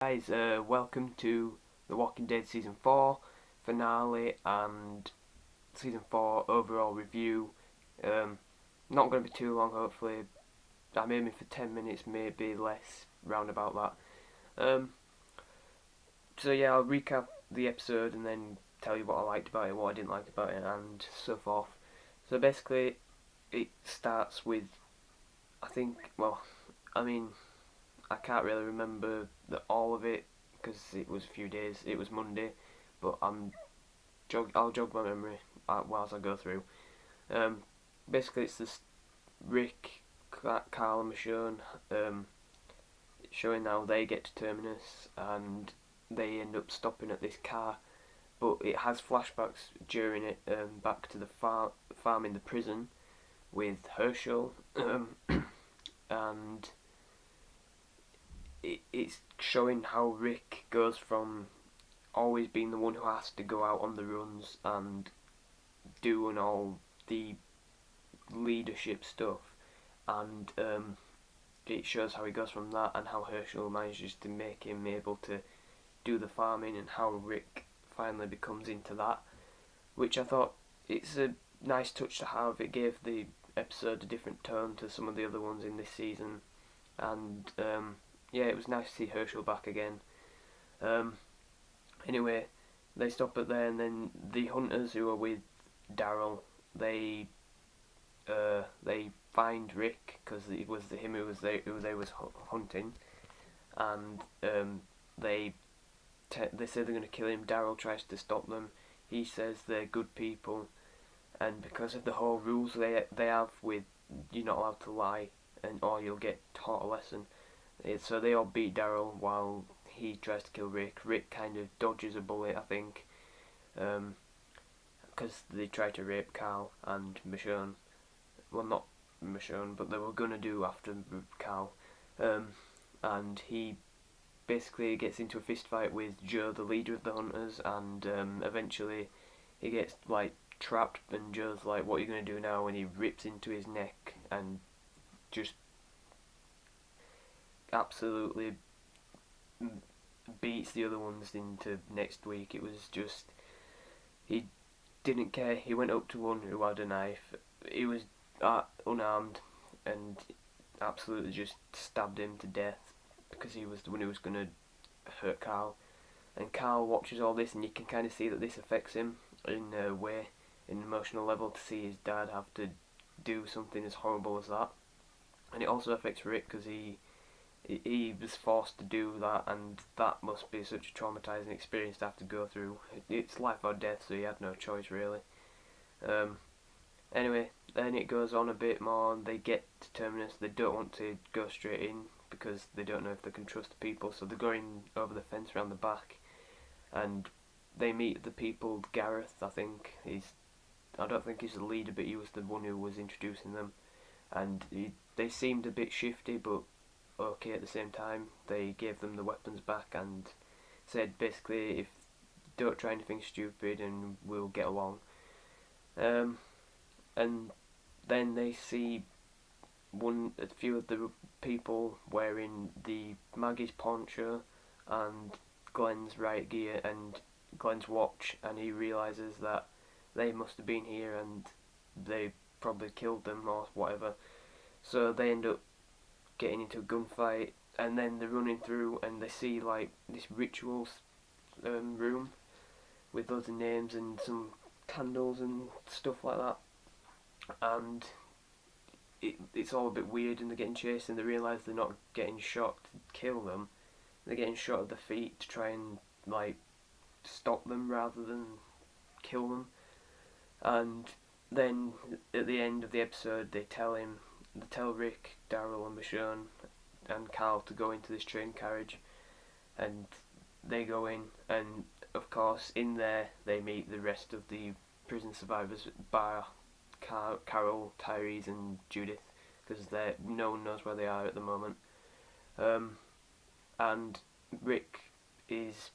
Guys, welcome to The Walking Dead Season 4 finale and Season 4 overall review. Not going to be too long, hopefully. I'm aiming for 10 minutes, maybe less, round about that. So yeah, I'll recap the episode and then tell you what I liked about it, what I didn't like about it, and so forth. So basically, it starts with, I think, well, I mean, I can't really remember all of it because it was a few days. It was Monday, but I'll jog my memory whilst I go through. Um, Basically, it's this Rick, Carl, and Michonne showing how they get to Terminus and they end up stopping at this car, but it has flashbacks during it back to the farm in the prison with Herschel, and it's showing how Rick goes from always being the one who has to go out on the runs and doing all the leadership stuff, and it shows how he goes from that and how Herschel manages to make him able to do the farming and how Rick finally becomes into that, which I thought it's a nice touch to have. It gave the episode a different tone to some of the other ones in this season, and yeah, it was nice to see Herschel back again. Um, anyway, they stop at there, and then the hunters who are with Daryl, they find Rick because it was him who they was hunting, and they they say they're going to kill him. Daryl tries to stop them. He says they're good people, and because of the whole rules they have with you're not allowed to lie, and or you'll get taught a lesson. So they all beat Daryl while he tries to kill Rick. Rick kind of dodges a bullet, I think, because they try to rape Carl and Michonne. Well, not Michonne, but they were gonna do after Carl. And he basically gets into a fist fight with Joe, the leader of the hunters, and eventually he gets like trapped, and Joe's like, "What are you gonna do now?" And he rips into his neck and just absolutely beats the other ones into next week. It was just he didn't care. He went up to one who had a knife. He was unarmed and absolutely just stabbed him to death because he was the one who was going to hurt Carl. And Carl watches all this, and you can kind of see that this affects him in a way, in an emotional level, to see his dad have to do something as horrible as that. And it also affects Rick because he was forced to do that, and that must be such a traumatizing experience to have to go through. It's life or death, so he had no choice really. Anyway, then it goes on a bit more. They get to Terminus. They don't want to go straight in because they don't know if they can trust the people, so they're going over the fence around the back, and they meet the people. Gareth, I think, I don't think he's the leader, but he was the one who was introducing them, and they seemed a bit shifty, but okay at the same time. They gave them the weapons back and said basically, if don't try anything stupid and we'll get along. And then they see a few of the people wearing the Maggie's poncho and Glenn's riot gear and Glenn's watch, and he realizes that they must have been here and they probably killed them or whatever. So they end up getting into a gunfight, and then they're running through and they see like this rituals room with loads of names and some candles and stuff like that, and it's all a bit weird, and they're getting chased, and they realise they're not getting shot to kill them, they're getting shot at the feet to try and like stop them rather than kill them. And then at the end of the episode they tell Rick, Daryl and Michonne and Carl to go into this train carriage, and they go in, and of course in there they meet the rest of the prison survivors, bar Carol, Tyrese and Judith, because no one knows where they are at the moment. And Rick is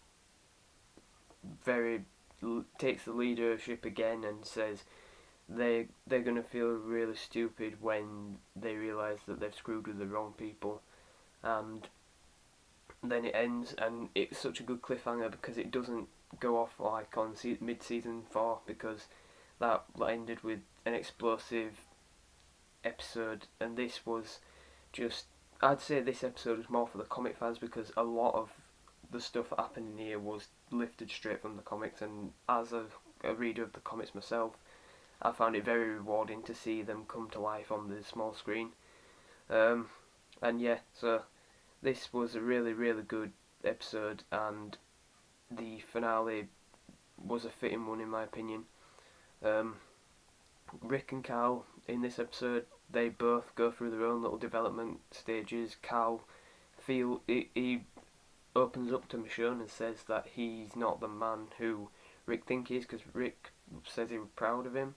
takes the leadership again and says they're gonna feel really stupid when they realise that they've screwed with the wrong people, and then it ends, and it's such a good cliffhanger because it doesn't go off like on mid-season 4, because that ended with an explosive episode, and this was just, I'd say this episode was more for the comic fans, because a lot of the stuff that happened in here was lifted straight from the comics, and as a reader of the comics myself, I found it very rewarding to see them come to life on the small screen. And yeah, so this was a really, really good episode, and the finale was a fitting one in my opinion. Um, Rick and Cal in this episode, they both go through their own little development stages. Cal he opens up to Michonne and says that he's not the man who Rick thinks he is, because Rick says he was proud of him,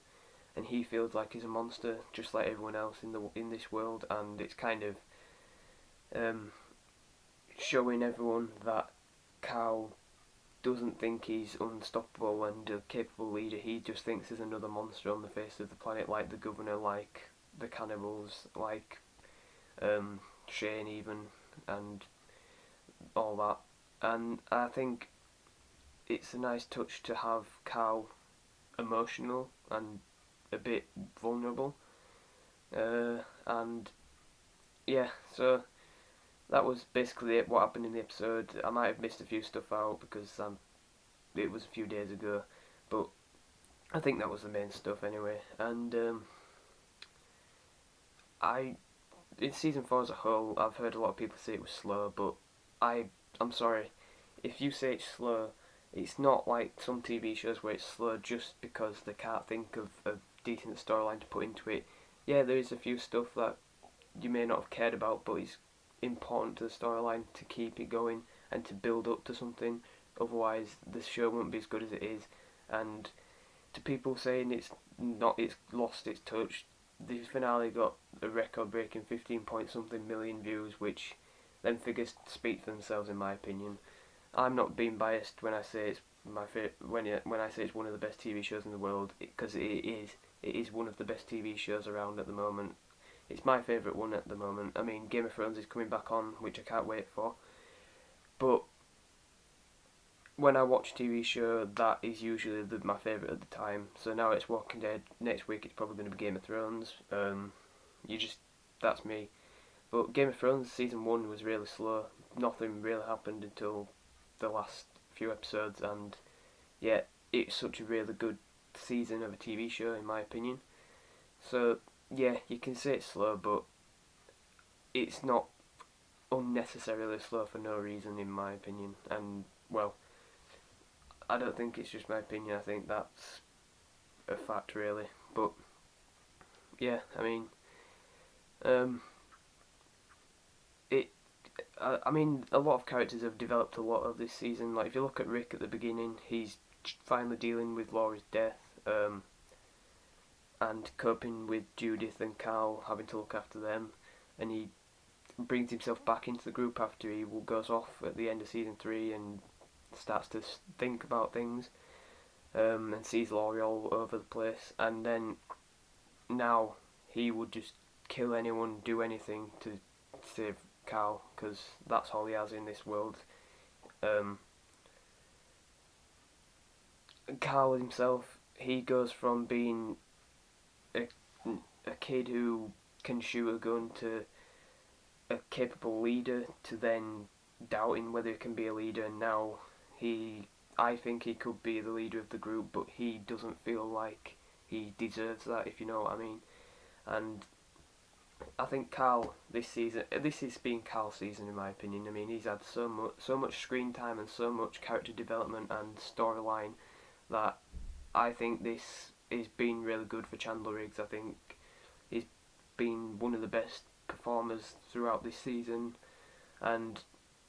and he feels like he's a monster, just like everyone else in this world. And it's kind of showing everyone that Cal doesn't think he's unstoppable and a capable leader. He just thinks there's another monster on the face of the planet, like the governor, like the cannibals, like Shane even, and all that. And I think it's a nice touch to have Cal emotional and a bit vulnerable. And yeah, so that was basically it, what happened in the episode. I might have missed a few stuff out because it was a few days ago, but I think that was the main stuff anyway. And in season 4 as a whole, I've heard a lot of people say it was slow, but I'm sorry, if you say it's slow, it's not like some TV shows where it's slow just because they can't think of a decent storyline to put into it. Yeah, there is a few stuff that you may not have cared about, but it's important to the storyline to keep it going and to build up to something. Otherwise, the show won't be as good as it is. And to people saying it's lost its touch, the finale got a record-breaking 15 point something million views, which them figures speak for themselves in my opinion. I'm not being biased when I say it's my when I say it's one of the best TV shows in the world, because it is. It is one of the best TV shows around at the moment. It's my favourite one at the moment. I mean, Game of Thrones is coming back on, which I can't wait for. But when I watch a TV show, that is usually my favourite at the time. So now it's Walking Dead. Next week it's probably going to be Game of Thrones. That's me. But Game of Thrones season 1 was really slow. Nothing really happened until the last few episodes, and yeah, it's such a really good season of a TV show in my opinion. So yeah, you can say it's slow, but it's not unnecessarily slow for no reason in my opinion. And well, I don't think it's just my opinion, I think that's a fact really. But yeah, I mean, I mean, a lot of characters have developed a lot of this season. Like if you look at Rick at the beginning, he's finally dealing with Laurie's death, and coping with Judith and Carl, having to look after them, and he brings himself back into the group after he goes off at the end of season 3 and starts to think about things, and sees Laurie all over the place, and then now he would just kill anyone, do anything to save Carl, because that's all he has in this world. Carl himself, he goes from being a kid who can shoot a gun to a capable leader, to then doubting whether he can be a leader, and now I think he could be the leader of the group, but he doesn't feel like he deserves that, if you know what I mean. And I think Carl this season, this has been Carl's season in my opinion. I mean, he's had so much screen time and so much character development and storyline that I think this has been really good for Chandler Riggs. I think he's been one of the best performers throughout this season, and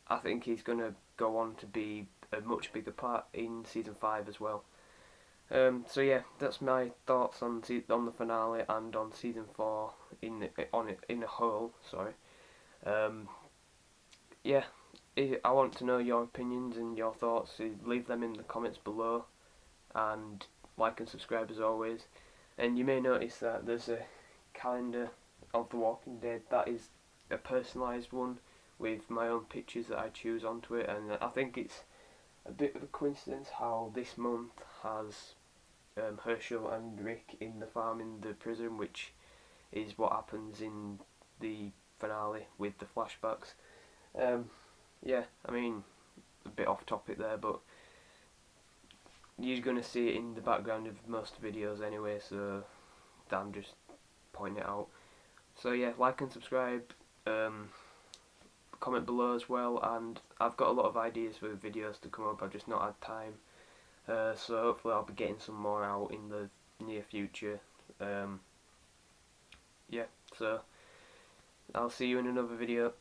I think he's going to go on to be a much bigger part in season 5 as well. So yeah, that's my thoughts on the finale and on season 4 in a whole. Sorry. Yeah, I want to know your opinions and your thoughts. Leave them in the comments below, and like and subscribe as always. And you may notice that there's a calendar of The Walking Dead that is a personalised one with my own pictures that I choose onto it, and I think it's a bit of a coincidence how this month has Herschel and Rick in the farm in the prison, which is what happens in the finale with the flashbacks. Yeah, I mean, a bit off topic there, but you're going to see it in the background of most videos anyway, so I'm just pointing it out. So yeah, like and subscribe, comment below as well, and I've got a lot of ideas for videos to come up, I've just not had time, so hopefully I'll be getting some more out in the near future. Yeah, so I'll see you in another video.